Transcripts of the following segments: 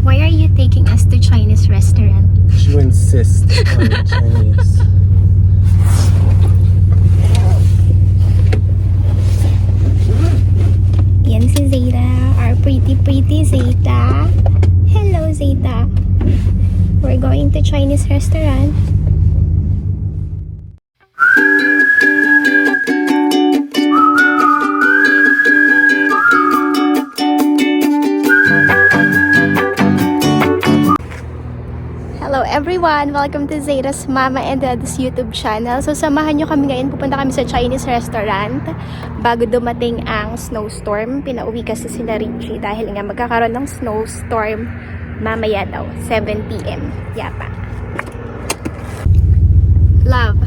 Why are you taking us to Chinese restaurant? You insist on Chinese. Yan si Zeta, our pretty Zeta. Hello Zeta. We're going to Chinese restaurant. Hello everyone! Welcome to Zeta's Mama and Dad's YouTube channel. So samahan nyo kami ngayon. Pupunta kami sa Chinese restaurant bago dumating ang snowstorm. Pinauwi kasi sila Richie dahil nga magkakaroon ng snowstorm mamaya daw, 7 PM. Yapa. Love,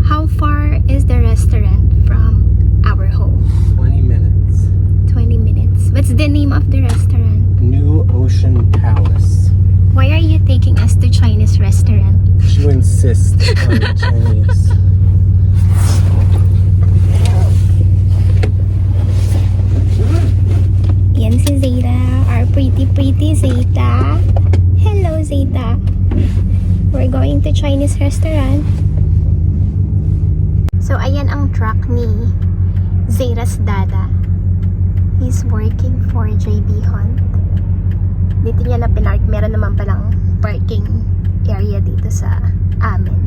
how far is the restaurant from our home? 20 minutes. 20 minutes. What's the name of the restaurant? New Ocean Palace. Why are you taking us to Chinese restaurant? You insist on Chinese. Yan si Zeta, our pretty Zeta. Hello Zeta. We're going to Chinese restaurant. So ayan ang truck ni Zeta's dada. He's working for JB Hunt. Dito niya na pinark. Meron naman palang parking area dito sa amin.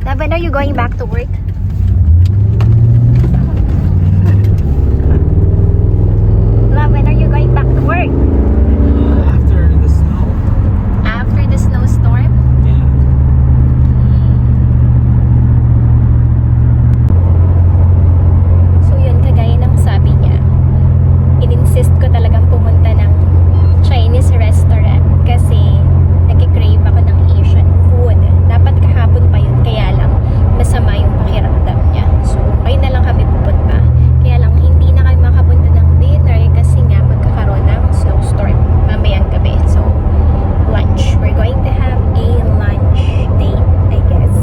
When are you going back to work? When are you going back to work? After the snow. After the snowstorm? Yeah. So yun, kagaya ng sabi niya, in-insist ko talagang pumunta ng Chinese restaurant kasi nagke-crave ako ng Asian food. Dapat kahapon pa yun, kaya lang masama yung pakiramdam niya. So, ngayon na lang kami pupunta. Kaya lang hindi na kami makapunta ng dinner kasi nga magkakaroon ng snowstorm mamayang gabi. So, lunch. We're going to have a lunch date, I guess.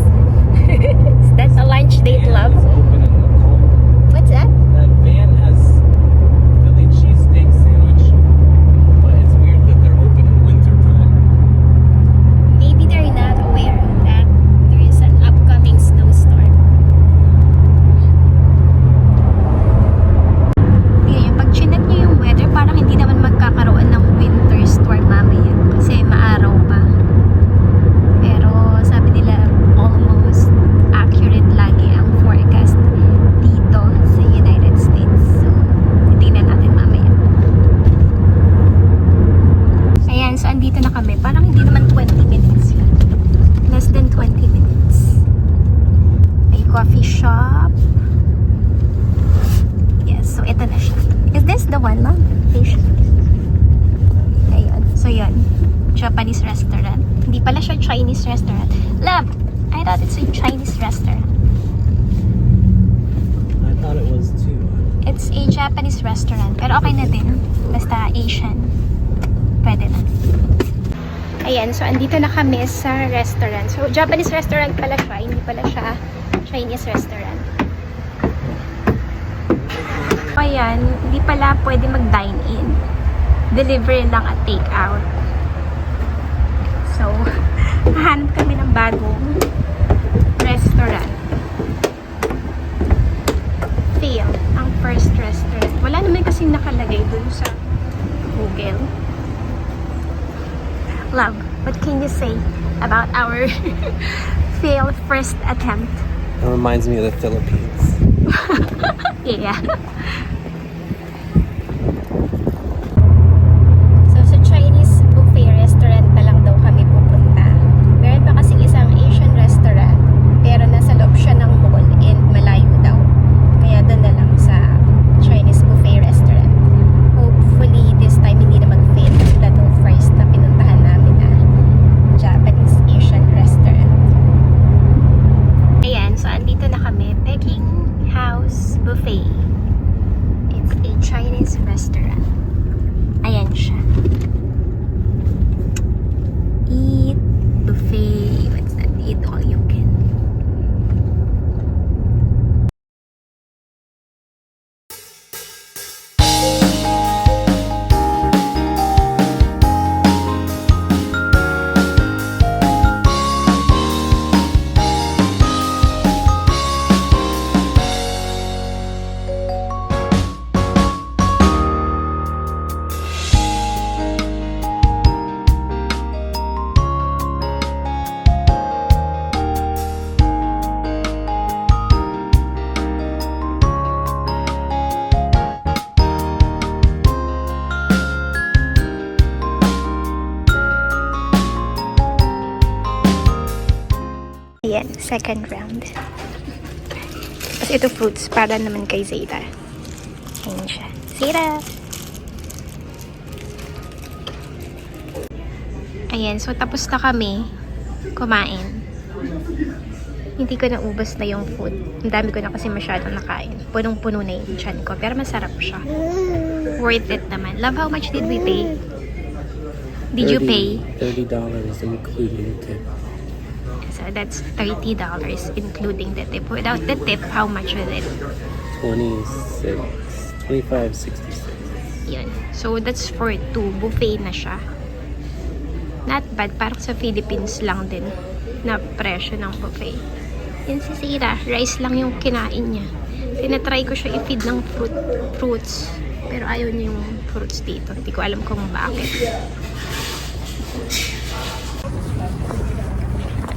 Is that a lunch date, love? It's open in the cold. What's that? That van has Philly cheesesteak sandwich, but it's weird that they're open in winter time. Maybe they're not aware that there is an upcoming snowstorm. Yung pag chinek nyo yung weather, parang hindi naman magkakaroon ng winter storm mamaya kasi maaraw pa. Pero sabi nila almost accurate lagi ang forecast dito sa United States. So, titingnan natin mamaya. Ayan, so andito na kami. Parang hindi naman 20 minutes lang. Less than 20 minutes. May coffee shop. Yes, so ito na siya. Is this the one, no? Fish. Ayun. So yun. Japanese restaurant. Hindi pala siya Chinese restaurant. Love, I thought it's a Chinese restaurant. I thought it was too. It's a Japanese restaurant. Pero okay na din. Basta Asian. Pwede na. Ayan, so andito na kami sa restaurant. So, Japanese restaurant pala siya. Hindi pala siya Chinese restaurant. Ayan, hindi pala pwede mag-dine in. Delivery lang at take out. So, hahanap kami ng bagong restaurant. Fail ang first restaurant. Wala naman kasing nakalagay dun sa Google. Love, what can you say about our failed first attempt? It reminds me of the Philippines. Yeah. So, sa Chinese buffet restaurant pa lang daw kami pupunta. Meron pa kasing isang Asian restaurant, pero nasa loob siya ng mall and malayo daw. Kaya doon na lang sa Chinese buffet restaurant. Hopefully, this time hindi na mag-fail tulad nung first na pinuntahan namin na Japanese Asian restaurant. Ayan, so andito na kami. Peking House Buffet. It's a Chinese restaurant. Ayan siya. Eat buffet. What's that? Eat all you can. second round. Tapos ito fruits para naman kay Zeta. Ayan siya. Zeta! Ayan, so tapos na kami kumain. Hindi ko naubos na yung food. Ang dami ko na kasi masyadong nakain. Punong-puno na yung tiyan ko. Pero masarap siya. Worth it naman. Love, how much did we pay? Did you pay? $30 including tip. So that's $30 including the tip. Without the tip, how much was it? 25.66. Yun. So that's for two. Buffet na siya. Not bad. Parang sa Philippines lang din na presyo ng buffet. Yan si Sira. Rice lang yung kinain niya. Tinatry ko siya i-feed ng fruits. Pero ayaw niya yung fruits dito. Hindi ko alam kung bakit.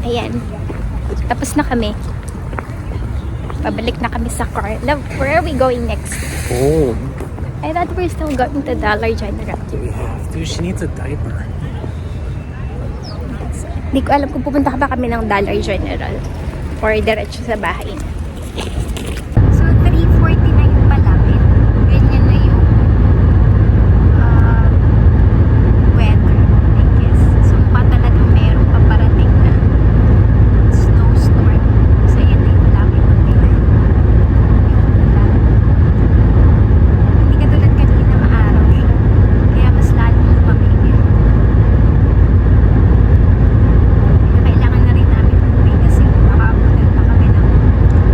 Ayan. Tapos na kami. Pabalik na kami sa car. Love, where are we going next? Oh, I thought we're still going to Dollar General. do we have to? She needs a diaper. Hindi ko alam kung pupunta ka ba kami ng Dollar General or diretso sa bahay. So, 3:49 pa lang. Ganyan na yung weather, I guess. So, mukha talagang merong paparating na snowstorm. So, yan na yung laki ng tingnan. Yung ulan. Hindi katulad kanina maaraw siya. Kaya mas lalong lumamig. Kailangan na rin namin umuwi kasi makakabulan pa kami ng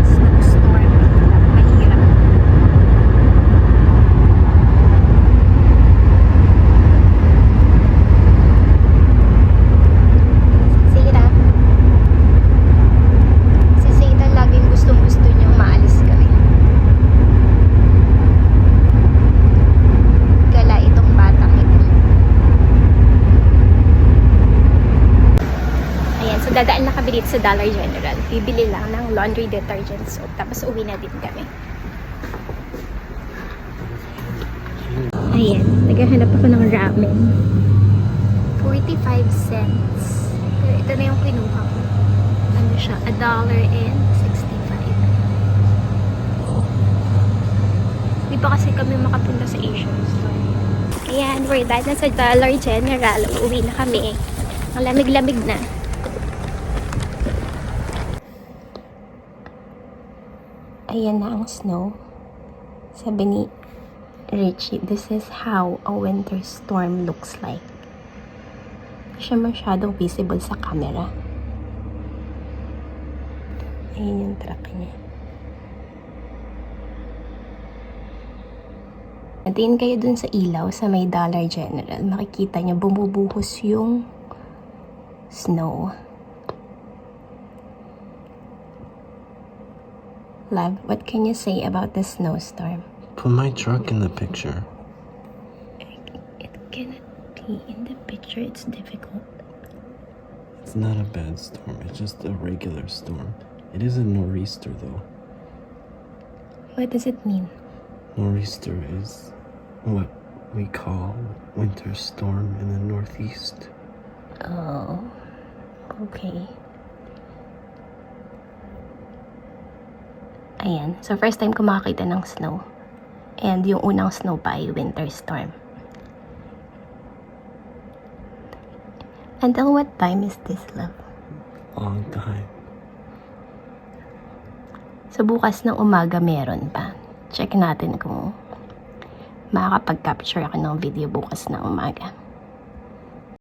snowstorm. Mahirap. Si Zeta laging gustong-gusto niyang maalis kami. Gala itong batang ito. Ayan, so dadaan na kami dito sa Dollar General. Bibili lang ng laundry detergent soap. Tapos uwi na din kami. Ayan, naghahanap ako ng ramen. 45 cents. Pero ito na yung kinuha ko. Ano siya? $1.65. Di pa kasi kami makapunta sa Asian store. Ayan, we're done na sa Dollar General. Uuwi na kami. Ang lamig-lamig na. Ayan na ang snow. Sabi ni Richie, this is how a winter storm looks like. Hindi siya masyadong visible sa camera. Ayan yung truck niya. Natiin kayo dun sa ilaw sa may Dollar General. Makikita niyo bumubuhos yung snow. Love, what can you say about the snowstorm? Put my truck in the picture. It cannot be in the picture. It's difficult. It's not a bad storm. It's just a regular storm. It is a nor'easter, though. What does it mean? Nor'easter is what we call winter storm in the northeast. Oh, okay. Ayan. So, first time ko makakita ng snow. And yung unang snow pa ay winter storm. Until what time is this, love? Long time. So, bukas ng umaga meron pa. Check natin kung makakapag-capture ako ng video bukas ng umaga.